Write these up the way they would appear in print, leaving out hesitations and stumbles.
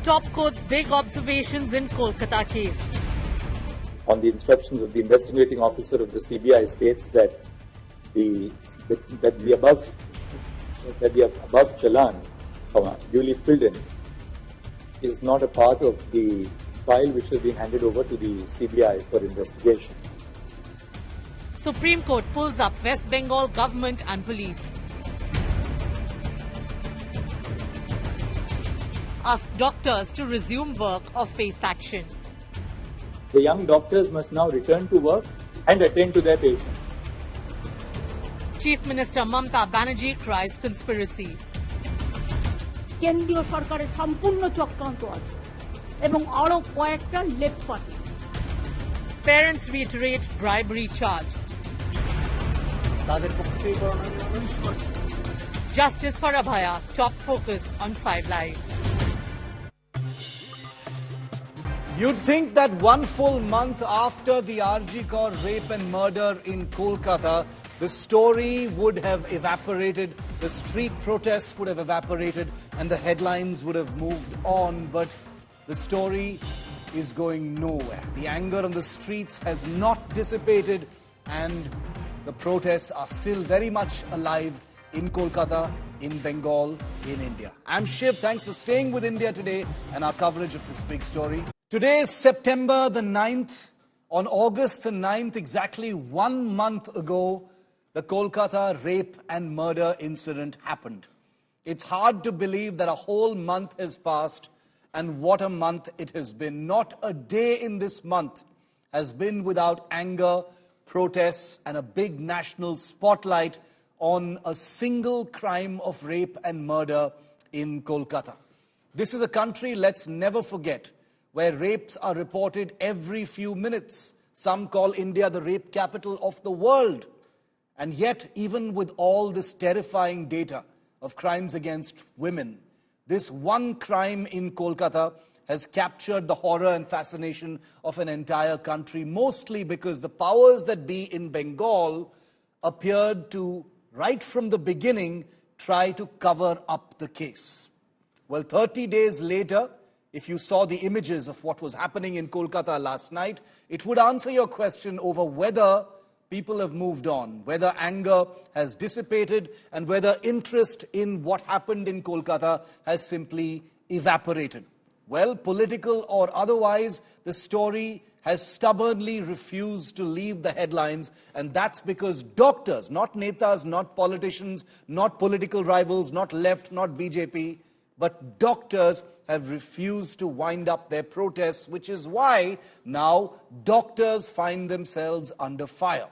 top court's big observations in Kolkata case. On the instructions of the investigating officer of the CBI states that the above challan, duly filled in, is not a part of the file which has been handed over to the CBI for investigation. Supreme Court pulls up West Bengal government and police. Asks doctors to resume work or face action. The young doctors must now return to work and attend to their patients. Chief Minister Mamata Banerjee cries conspiracy. কেন্দ্রীয় সরকারের সম্পূর্ণ চক্রান্ত আছে এবং আরো কয়েকটা leg party. Parents reiterate bribery charge. Justice for Abhaya, top focus on 5 Live. You'd think that one full month after the RG Kaur rape and murder in Kolkata, the story would have evaporated, the street protests would have evaporated, and the headlines would have moved on. But the story is going nowhere. The anger on the streets has not dissipated, and the protests are still very much alive in Kolkata, in Bengal, in India. I'm Shiv. Thanks for staying with India today and our coverage of this big story. Today is September the 9th. On August the 9th, exactly 1 month ago, the Kolkata rape and murder incident happened. It's hard to believe that a whole month has passed, and what a month it has been. Not a day in this month has been without anger, protests, and a big national spotlight on a single crime of rape and murder in Kolkata. This is a country, let's never forget, where rapes are reported every few minutes. Some call India the rape capital of the world. And yet, even with all this terrifying data of crimes against women, this one crime in Kolkata has captured the horror and fascination of an entire country, mostly because the powers that be in Bengal appeared to, right from the beginning, try to cover up the case. Well, 30 days later, if you saw the images of what was happening in Kolkata last night, it would answer your question over whether people have moved on, whether anger has dissipated, and whether interest in what happened in Kolkata has simply evaporated. Well, political or otherwise, the story has stubbornly refused to leave the headlines, and that's because doctors, not netas, not politicians, not political rivals, not left, not BJP, but doctors have refused to wind up their protests, which is why now doctors find themselves under fire.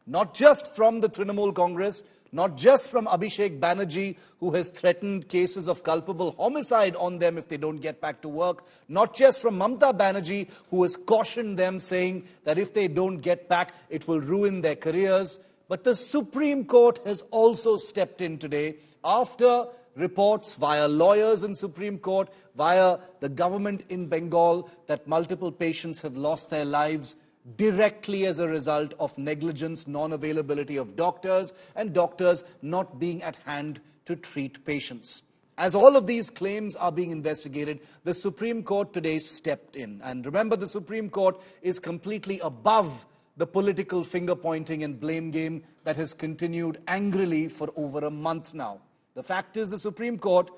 Not just from the Trinamool Congress, not just from Abhishek Banerjee, who has threatened cases of culpable homicide on them if they don't get back to work, not just from Mamata Banerjee, who has cautioned them, saying that if they don't get back, it will ruin their careers. But the Supreme Court has also stepped in today after reports via lawyers in Supreme Court, via the government in Bengal, that multiple patients have lost their lives directly as a result of negligence, non-availability of doctors, and doctors not being at hand to treat patients. As all of these claims are being investigated, the Supreme Court today stepped in. And remember, the Supreme Court is completely above the political finger-pointing and blame game that has continued angrily for over a month now. The fact is, the Supreme Court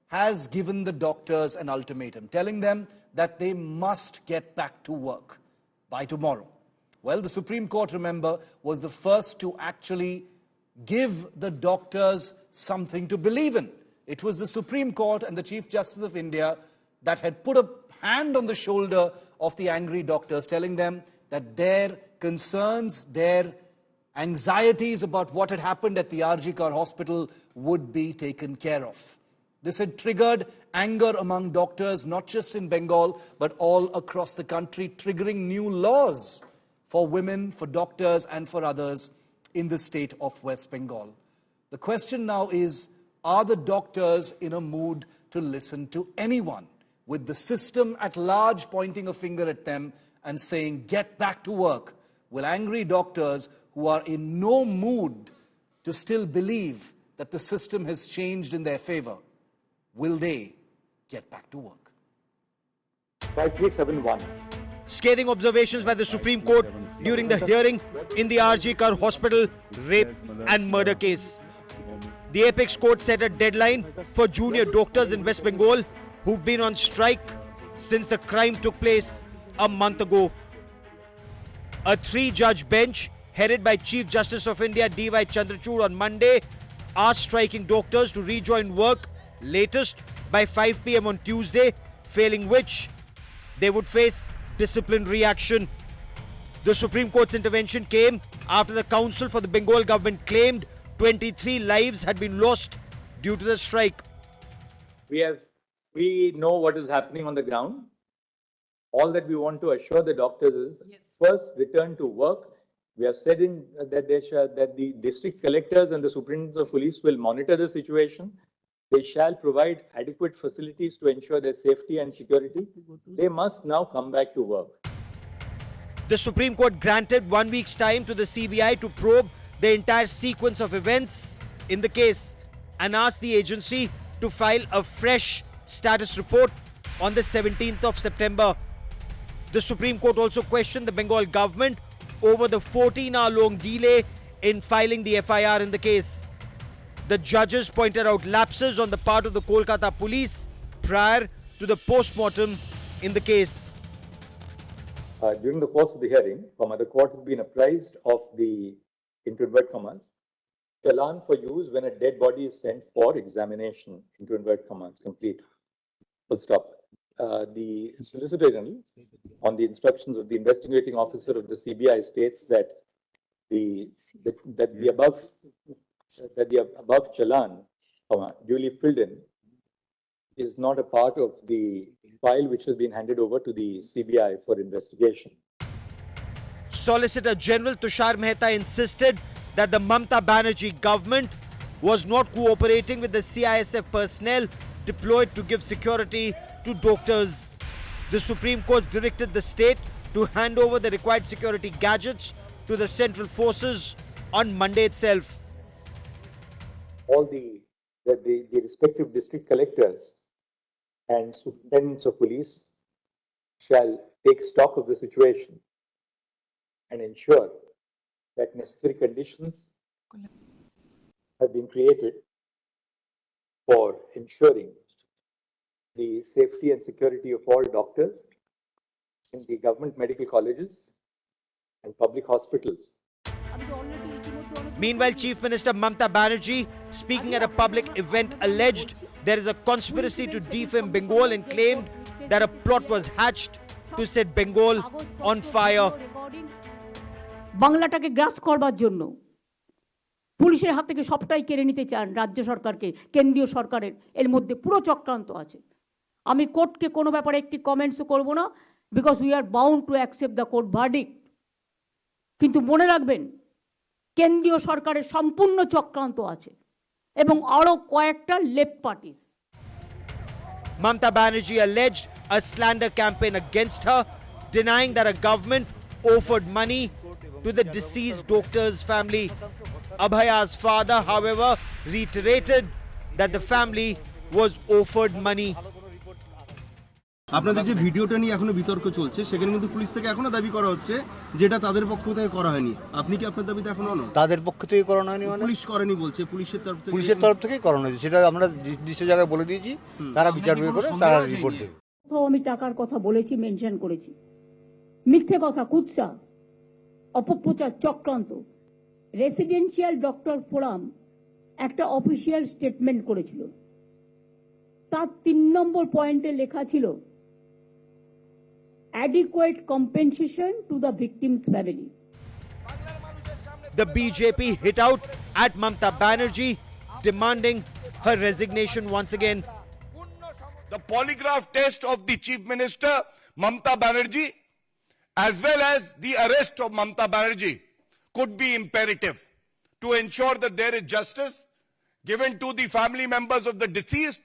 has given the doctors an ultimatum, telling them that they must get back to work by tomorrow. Well, the Supreme Court, remember, was the first to actually give the doctors something to believe in. It was the Supreme Court and the Chief Justice of India that had put a hand on the shoulder of the angry doctors, telling them that their concerns, their anxieties about what had happened at the RG Kaur hospital would be taken care of. This had triggered anger among doctors, not just in Bengal, but all across the country, triggering new laws for women, for doctors, and for others in the state of West Bengal. The question now is, are the doctors in a mood to listen to anyone, with the system at large pointing a finger at them and saying, get back to work? Will angry doctors who are in no mood to still believe that the system has changed in their favor, will they get back to work? 5371. Scathing observations by the Supreme Court during the hearing in the RG Kar Hospital rape and murder case. The Apex Court set a deadline for junior doctors in West Bengal who've been on strike since the crime took place a month ago. A three-judge bench headed by Chief Justice of India D.Y. Chandrachud on Monday asked striking doctors to rejoin work latest by 5 p.m. on Tuesday, failing which they would face disciplinary action. The Supreme Court's intervention came after the counsel for the Bengal government claimed 23 lives had been lost due to the strike. We know what is happening on the ground. All that we want to assure the doctors is first return to work. We have said that the district collectors and the superintendents of police will monitor the situation. They shall provide adequate facilities to ensure their safety and security. They must now come back to work. The Supreme Court granted 1 week's time to the CBI to probe the entire sequence of events in the case and asked the agency to file a fresh status report on the 17th of September. The Supreme Court also questioned the Bengal government over the 14-hour-long delay in filing the FIR in the case. The judges pointed out lapses on the part of the Kolkata police prior to the post-mortem in the case. During the course of the hearing, the court has been apprised of the, into inverted commas, challan for use when a dead body is sent for examination, into inverted commas, complete, full stop. The Solicitor General, on the instructions of the investigating officer of the CBI, states that the above challan, duly filled in, is not a part of the file which has been handed over to the CBI for investigation. Solicitor General Tushar Mehta insisted that the Mamata Banerjee government was not cooperating with the CISF personnel deployed to give security to doctors. The Supreme Court directed the state to hand over the required security gadgets to the central forces on Monday itself. All the respective district collectors and superintendents of police shall take stock of the situation and ensure that necessary conditions have been created for ensuring the safety and security of all doctors in the government medical colleges and public hospitals. Meanwhile, Chief Minister Mamata Banerjee, speaking at a public event, alleged there is a conspiracy to defame Bengal and claimed that a plot was hatched to set Bengal on fire. বাংলাটাকে গ্রাস করবার জন্য পুলিশের হাত থেকে সবটাই কেড়ে নিতে চান রাজ্য সরকারকে, কেন্দ্রীয় সরকারের এর মধ্যে পুরো চক্রান্ত আছে। আমি কোর্টকে কোনো ব্যাপারে একটি কমেন্টস করব না, because we are bound to accept the court verdict. কিন্তু মনে রাখবেন, কেন্দ্রীয় সরকারের সম্পূর্ণ চক্রান্ত আছে এবং আরো কয়েকটা left parties. Mamata Banerjee alleged a slander campaign against her, denying that a government offered money to the deceased doctor's family. Abhaya's father, however, reiterated that the family was offered money. আপনাদের যে ভিডিওটা নিয়ে এখনো বিতর্ক চলছে, সেখানে কিন্তু police থেকে এখনো দাবি করা হচ্ছে যেটা তাদের পক্ষ থেকে করা হয়নি। আপনি কি আপনার দাবিতে এখনো অনড়? তাদের পক্ষ থেকে করানো হয়নি মানে পুলিশ করেনি বলছে, পুলিশের তরফ থেকেই করানো হয়েছে, সেটা আমরা নির্দিষ্ট জায়গায় বলে দিয়েছি, তারা বিচার করে তারা রিপোর্ট দেবে। আমি টাকার কথা বলেছি, মেনশন করেছি, মিথ্যে কথা, কুৎসা, অপপ্রচার, চক্রান্ত। রেসিডেন্সিয়াল ডক্টর ফোরাম একটা অফিসিয়াল স্টেটমেন্ট করেছিল, তার 3 নম্বর পয়েন্টে লেখা ছিল adequate compensation to the victim's family. The BJP hit out at Mamata Banerjee, demanding her resignation once again. The polygraph test of the Chief Minister, Mamata Banerjee, as well as the arrest of Mamata Banerjee could be imperative to ensure that there is justice given to the family members of the deceased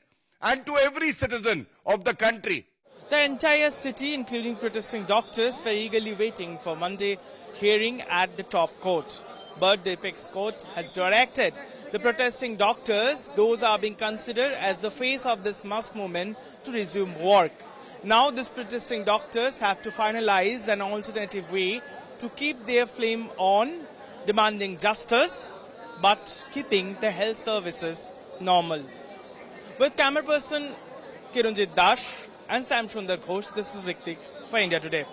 and to every citizen of the country. The entire city, including protesting doctors, were eagerly waiting for Monday hearing at the top court. But the apex court has directed the protesting doctors, those are being considered as the face of this mass movement, to resume work. Now these protesting doctors have to finalize an alternative way to keep their flame on, demanding justice, but keeping the health services normal. With camera person Kirunjit Dash and Sam Sundar Ghosh, this is Viktik for India Today.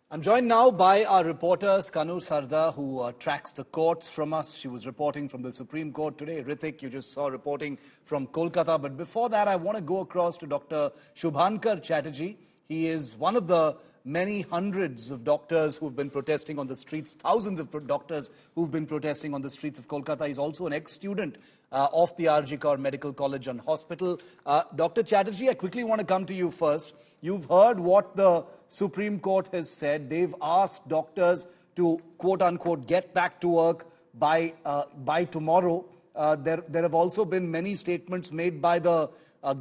I'm joined now by our reporter, Kanu Sarda, who tracks the courts from us. She was reporting from the Supreme Court today. Ritik, you just saw reporting from Kolkata. But before that, I want to go across to Dr. Shubhankar Chatterjee. He is one of the many hundreds of doctors who've been protesting on the streets, thousands of doctors who've been protesting on the streets of Kolkata. He's also an ex-student of the R.G. Kaur Medical College and Hospital. Dr. Chatterjee, I quickly want to come to you first. You've heard what the Supreme Court has said. They've asked doctors to, quote-unquote, get back to work by tomorrow. There have also been many statements made by the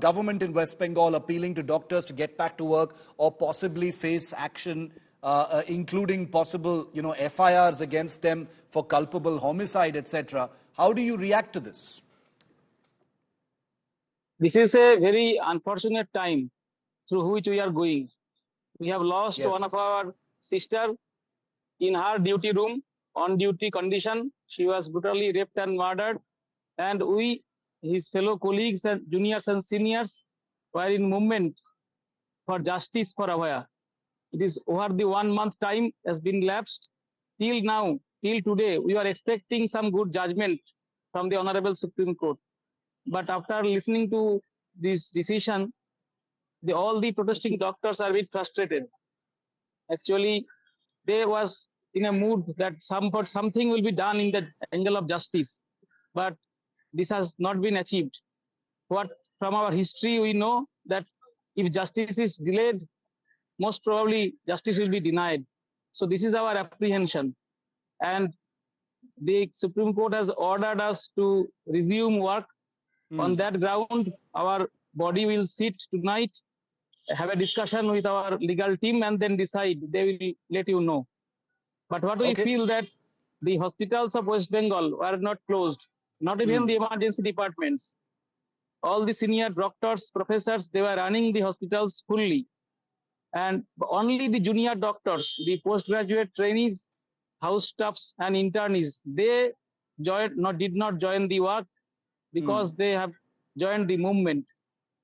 government in West Bengal appealing to doctors to get back to work or possibly face action, including possible, FIRs against them for culpable homicide, etc. How do you react to this? This is a very unfortunate time through which we are going. We have lost one of our sister in her duty room, on duty condition. She was brutally raped and murdered. And we, his fellow colleagues and juniors and seniors, were in movement for justice for Abhaya. It is over the 1 month time has been lapsed. Till now, till today, we are expecting some good judgment from the Honorable Supreme Court. But after listening to this decision, all the protesting doctors are a bit frustrated. Actually, they was in a mood that something will be done in the angle of justice. But this has not been achieved. What from our history we know that if justice is delayed, most probably justice will be denied. So this is our apprehension. And the Supreme Court has ordered us to resume work. On that ground, our body will sit tonight, have a discussion with our legal team, and then decide. They will let you know. But what we feel that the hospitals of West Bengal were not closed, not even the emergency departments. All the senior doctors, professors, they were running the hospitals fully. And only the junior doctors, the postgraduate trainees, house staffs and internees, they did not join the work because they have joined the movement.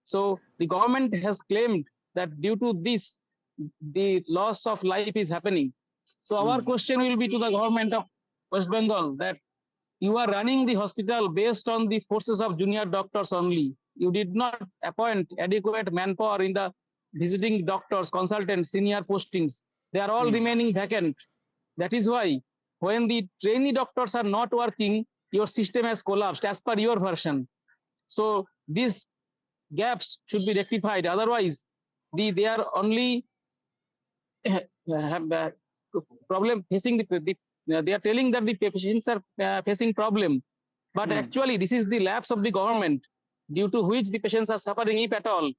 So the government has claimed that due to this, the loss of life is happening. So our question will be to the government of West Bengal that you are running the hospital based on the forces of junior doctors only. You did not appoint adequate manpower in the visiting doctors, consultants, senior postings. They are all remaining vacant. That is why when the trainee doctors are not working, your system has collapsed as per your version. So these gaps should be rectified. Otherwise, they are only problem facing they are telling that the patients are facing problem. But actually, this is the lapse of the government due to which the patients are suffering, if at all.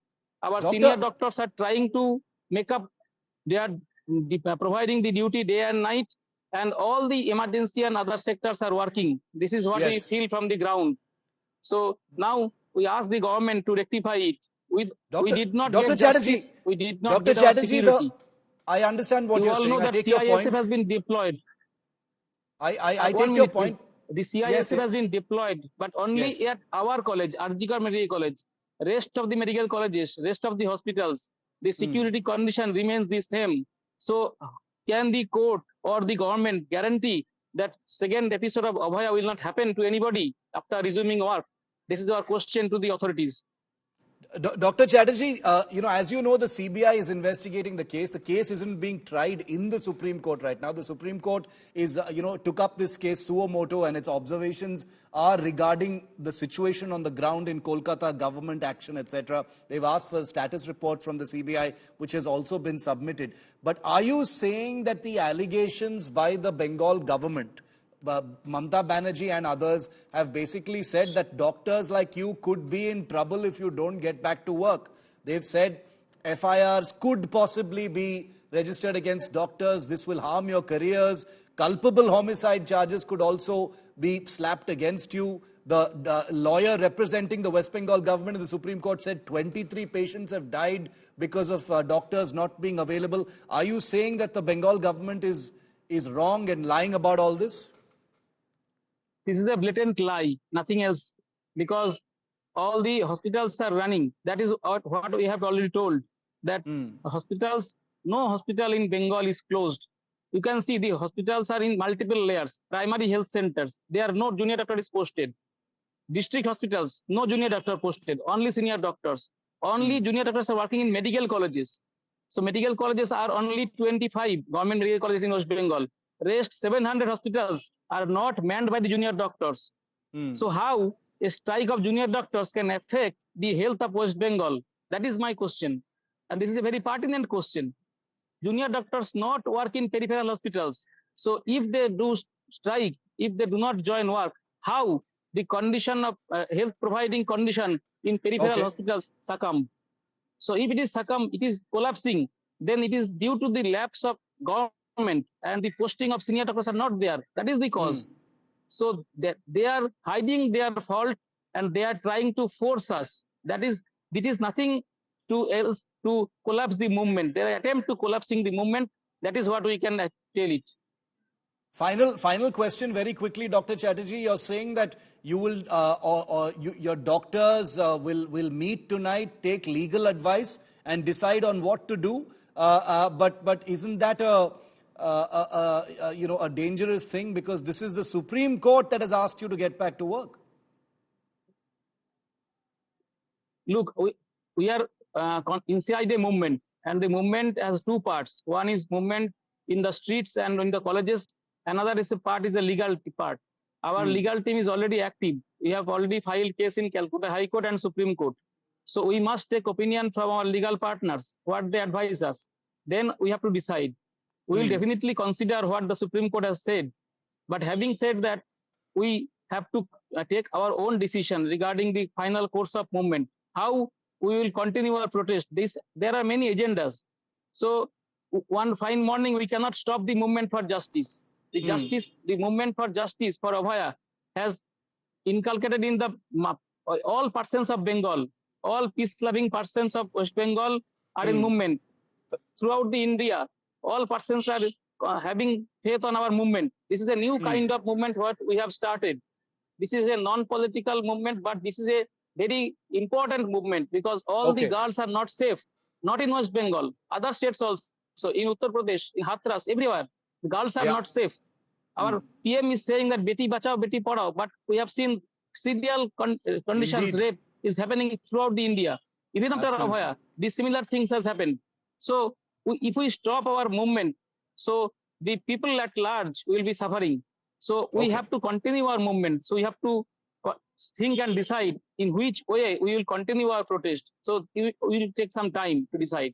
Our senior doctors are trying to make up. They are providing the duty day and night, and all the emergency and other sectors are working. This is what we feel from the ground. So now we ask the government to rectify it. We did not get justice. We did not get our security. I understand what you're saying. You all know that CISF has been deployed. I take your point. The CISF has been deployed, but only at our college, R.G. Kaur Medical College. Rest of the medical colleges, rest of the hospitals, the security condition remains the same. So can the court or the government guarantee that second episode of Abhaya will not happen to anybody after resuming work? This is our question to the authorities. Dr. Chatterjee, as you know, the CBI is investigating the case. The case isn't being tried in the Supreme Court right now. The Supreme Court is, took up this case suo moto, and its observations are regarding the situation on the ground in Kolkata, government action, etc. They've asked for a status report from the CBI, which has also been submitted. But are you saying that the allegations by the Bengal government, Mamata Banerjee and others, have basically said that doctors like you could be in trouble if you don't get back to work? They've said FIRs could possibly be registered against doctors. This will harm your careers. Culpable homicide charges could also be slapped against you. The lawyer representing the West Bengal government in the Supreme Court said 23 patients have died because of doctors not being available. Are you saying that the Bengal government is wrong and lying about all this? This is a blatant lie, nothing else, because all the hospitals are running. That is what we have already told, that hospitals, no hospital in Bengal is closed. You can see the hospitals are in multiple layers. Primary health centers, there are no junior doctor is posted. District hospitals, no junior doctor posted, only senior doctors. Only junior doctors are working in medical colleges. So medical colleges are only 25 government medical colleges in West Bengal. Rest 700 hospitals are not manned by the junior doctors. So how a strike of junior doctors can affect the health of West Bengal? That is my question. And this is a very pertinent question. Junior doctors not work in peripheral hospitals. So if they do strike, if they do not join work, how the condition of health providing condition in peripheral hospitals succumb? So if it is collapsing, then it is due to the lapse of government and the posting of senior doctors are not there. That is the cause. So they are hiding their fault and they are trying to force us. It is nothing else to collapse the movement. Their attempt to collapsing the movement. That is what we can tell it. Final question, very quickly, Dr. Chatterjee. You're saying that you will, your doctors will meet tonight, take legal advice, and decide on what to do. But isn't that a dangerous thing, because this is the Supreme Court that has asked you to get back to work? Look, we are inside a movement, and the movement has two parts. One is movement in the streets and in the colleges. Another is a legal part. Our legal team is already active. We have already filed case in Calcutta High Court and Supreme Court. So we must take opinion from our legal partners, what they advise us. Then we have to decide. We will definitely consider what the Supreme Court has said. But having said that, we have to take our own decision regarding the final course of movement. How we will continue our protest. There are many agendas. So one fine morning, we cannot stop the movement for justice. The movement for justice for Abhaya has inculcated in the all persons of Bengal, all peace-loving persons of West Bengal are in movement. Throughout the India, all persons are having faith on our movement. This is a new kind of movement what we have started. This is a non-political movement, but this is a very important movement, because all the girls are not safe, not in West Bengal, other states also, in Uttar Pradesh, in Hathras, everywhere. The girls are not safe. Our PM is saying that Beti Bachao, Beti Padhao, but we have seen serial conditions, rape is happening throughout the India. Even after Abhaya, these similar things has happened. So if we stop our movement, so the people at large will be suffering. So we have to continue our movement. So we have to think and decide in which way we will continue our protest. So we will take some time to decide.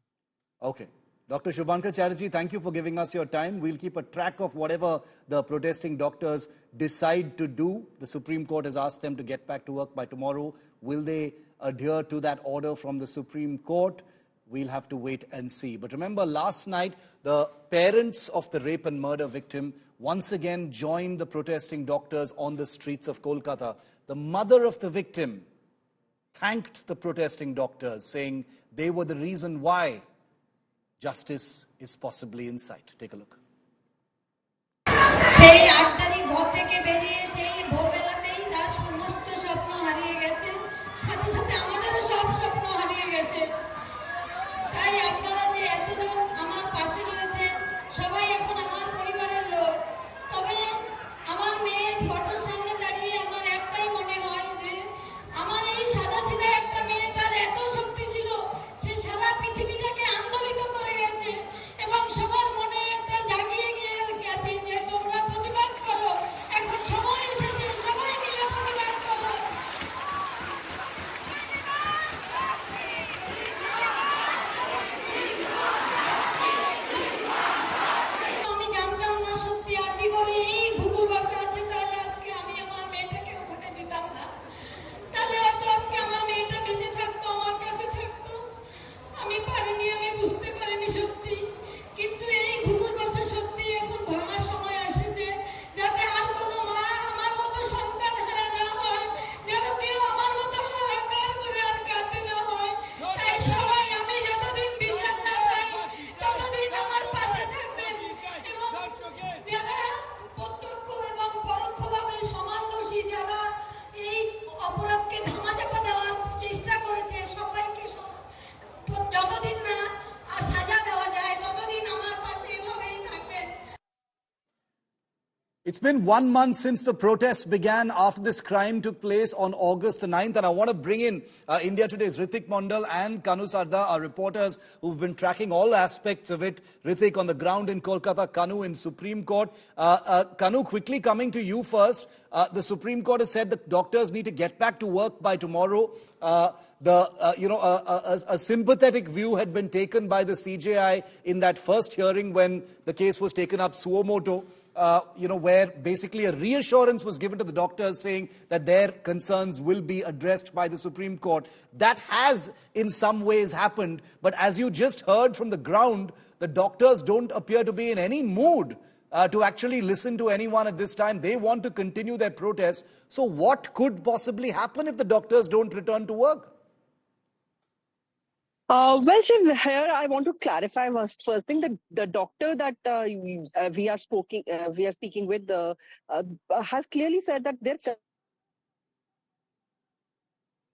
Okay. Dr. Shubhankar Chatterjee, thank you for giving us your time. We'll keep a track of whatever the protesting doctors decide to do. The Supreme Court has asked them to get back to work by tomorrow. Will they adhere to that order from the Supreme Court? We'll have to wait and see. But remember, last night, the parents of the rape and murder victim once again joined the protesting doctors on the streets of Kolkata. The mother of the victim thanked the protesting doctors, saying they were the reason why justice is possibly in sight. Take a look. It's been 1 month since the protests began after this crime took place on August the 9th. And I want to bring in India Today's Ritik Mondal and Kanu Sarda, our reporters who've been tracking all aspects of it. Ritik on the ground in Kolkata, Kanu in Supreme Court. Kanu, quickly coming to you first. The Supreme Court has said that doctors need to get back to work by tomorrow. A sympathetic view had been taken by the CJI in that first hearing when the case was taken up suo motu. Where basically a reassurance was given to the doctors saying that their concerns will be addressed by the Supreme Court. That has in some ways happened, but as you just heard from the ground, the doctors don't appear to be in any mood to actually listen to anyone at this time. They want to continue their protests. So what could possibly happen if the doctors don't return to work? Well, Shiv, here I want to clarify first thing that the doctor that we are speaking with has clearly said that their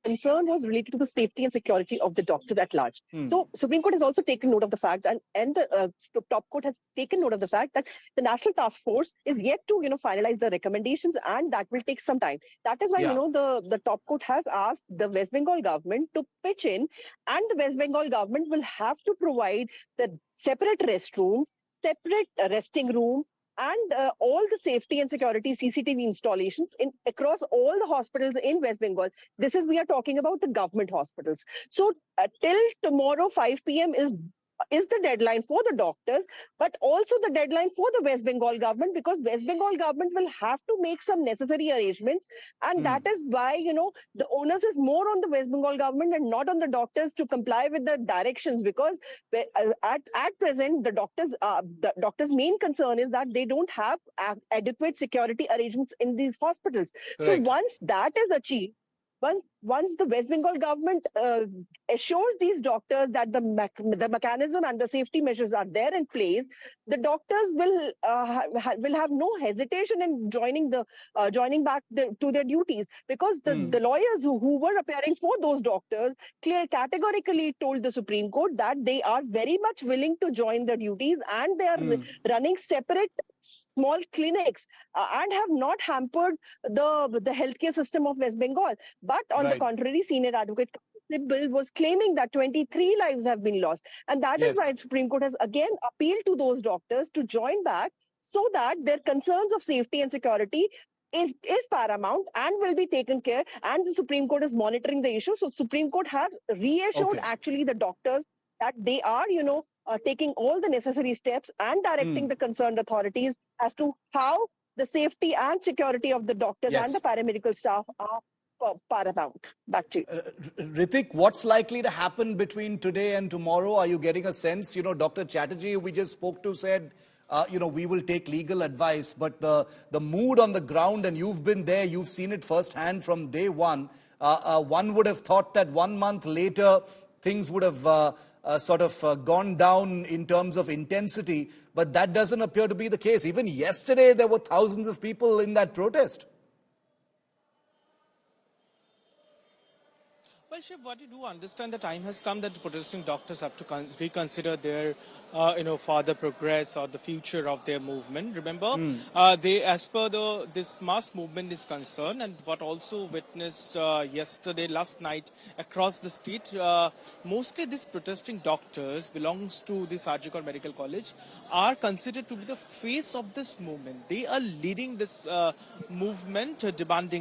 concern was related to the safety and security of the doctors at large. So Supreme Court has also taken note of the fact, and the top court has taken note of the fact that the National Task Force is yet to finalize the recommendations, and that will take some time. That is why the top court has asked the West Bengal government to pitch in, and the West Bengal government will have to provide the separate restrooms, separate resting rooms, and all the safety and security CCTV installations across all the hospitals in West Bengal. We are talking about the government hospitals. So till tomorrow 5 p.m. is the deadline for the doctors, but also the deadline for the West Bengal government, because West Bengal government will have to make some necessary arrangements, and that is why the onus is more on the West Bengal government and not on the doctors to comply with the directions, because at present the doctors' main concern is that they don't have adequate security arrangements in these hospitals. Correct. So once that is achieved, once the West Bengal government assures these doctors that the mechanism and the safety measures are there in place, the doctors will have no hesitation in joining back to their duties, because the lawyers who were appearing for those doctors categorically told the Supreme Court that they are very much willing to join their duties, and they are running separate small clinics and have not hampered the healthcare system of West Bengal. But on the contrary, senior advocate Bill was claiming that 23 lives have been lost. And that is why the Supreme Court has again appealed to those doctors to join back, so that their concerns of safety and security is paramount and will be taken care. And the Supreme Court is monitoring the issue. So Supreme Court has reassured actually the doctors that they are, taking all the necessary steps and directing the concerned authorities as to how the safety and security of the doctors and the paramedical staff are paramount. Back to you. Ritik, what's likely to happen between today and tomorrow? Are you getting a sense? Dr. Chatterjee, who we just spoke to, said, we will take legal advice. But the mood on the ground, and you've been there, you've seen it firsthand from day one. One would have thought that 1 month later, things would have gone down in terms of intensity. But that doesn't appear to be the case. Even yesterday, there were thousands of people in that protest. Well, Shiv, what you do understand, the time has come that the protesting doctors have to reconsider their, further progress or the future of their movement. Remember, as per this mass movement is concerned, and what also witnessed last night across the state, mostly these protesting doctors belongs to the Surgical Medical College, are considered to be the face of this movement. They are leading this movement,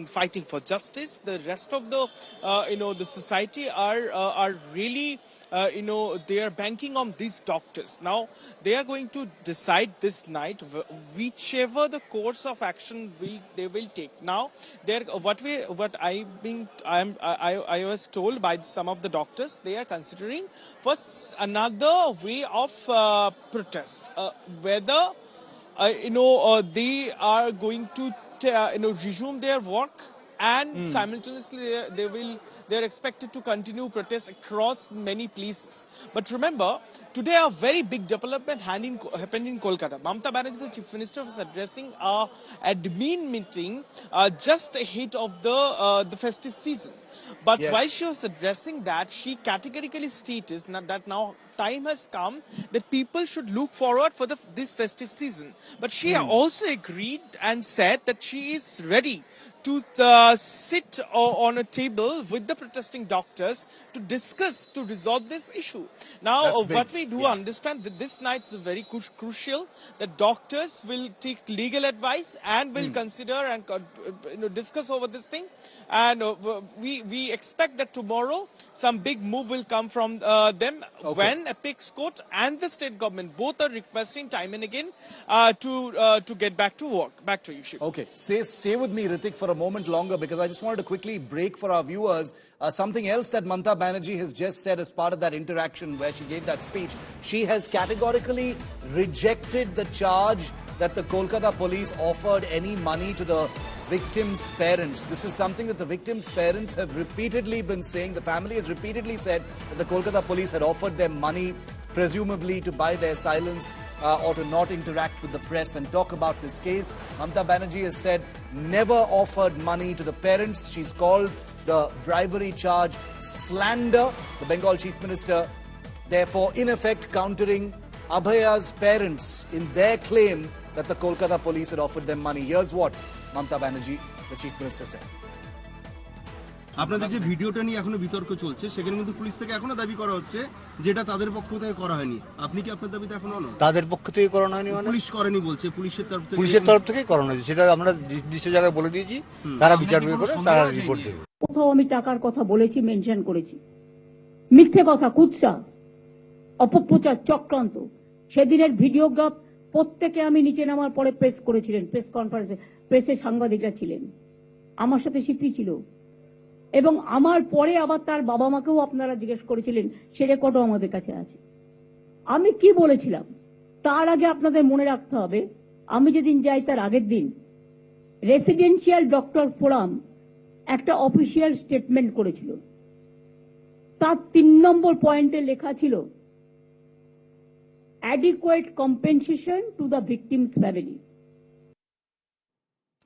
fighting for justice. The rest of the, the society are really, they are banking on these doctors. Now, they are going to decide this night whichever the course of action they will take. Now, I was told by some of the doctors, they are considering first another way of protest, whether they are going to resume their work, and simultaneously they are expected to continue protests across many places. But remember, today a very big development happened in Kolkata. Mamata Banerjee, the Chief Minister, was addressing a admin meeting just ahead of the festive season. But while she was addressing that, she categorically stated that now time has come that people should look forward for this festive season. But she also agreed and said that she is ready to sit on a table with the protesting doctors to discuss, to resolve this issue. Now, what we do understand that this night is very crucial. The doctors will take legal advice and will consider and discuss over this thing. And we expect that tomorrow some big move will come from them when Apex Court and the state government both are requesting time and again to get back to work. Back to you, Shiv. Okay, stay with me, Ritik, for a moment longer, because I just wanted to quickly break for our viewers something else that Mamata Banerjee has just said as part of that interaction where she gave that speech. She has categorically rejected the charge that the Kolkata police offered any money to the victims' parents. This is something that the victims' parents have repeatedly been saying. The family has repeatedly said that the Kolkata police had offered them money, presumably to buy their silence or to not interact with the press and talk about this case. Mamata Banerjee has said never offered money to the parents. She's called the bribery charge slander. The Bengal Chief Minister, therefore, in effect, countering Abhaya's parents in their claim that the Kolkata police had offered them money. Here's what Mamata Banerjee, the Chief Minister, said. আপনাদের যে ভিডিওটা নিয়ে এখনো বিতর্ক চলছে সেখানে কিন্তু police থেকে এখনো দাবি করা হচ্ছে যেটা তাদের পক্ষ থেকে করা হয়নি। আপনি কি আপনার দাবিতে এখনো অনড়? তাদের পক্ষ থেকে করানো হয়নি মানে? পুলিশ করেনি বলছে, পুলিশের তরফ থেকেই করানো হয়েছে। সেটা আমরা নির্দিষ্ট জায়গায় বলে দিয়েছি, তারা বিচার করে তারা রিপোর্ট দেবে। কোথাও আমি টাকার কথা বলেছি, মেনশন করেছি? মিথ্যে কথা, কুৎসা, অপপ্রচার, চক্রান্ত। সেদিনের ভিডিওগ্রাফ প্রত্যেকে আমি নিচে নামার পরে প্রেস করেছিলেন, প্রেস কনফারেন্সে প্রেসের সাংবাদিকরা ছিলেন, আমার সাথে সিপি ছিল, এবং আমার পরে আবার তার বাবা মাকেও আপনারা জিজ্ঞেস করেছিলেন, সে রেকর্ডও আমাদের কাছে আছে। আমি কি বলেছিলাম তার আগে আপনাদের মনে রাখতে হবে, আমি যেদিন যাই তার আগের দিন রেসিডেন্সিয়াল ডক্টর ফোরাম একটা অফিসিয়াল স্টেটমেন্ট করেছিল। তার 3 নম্বর পয়েন্টে লেখা ছিল adequate compensation to the victim's family.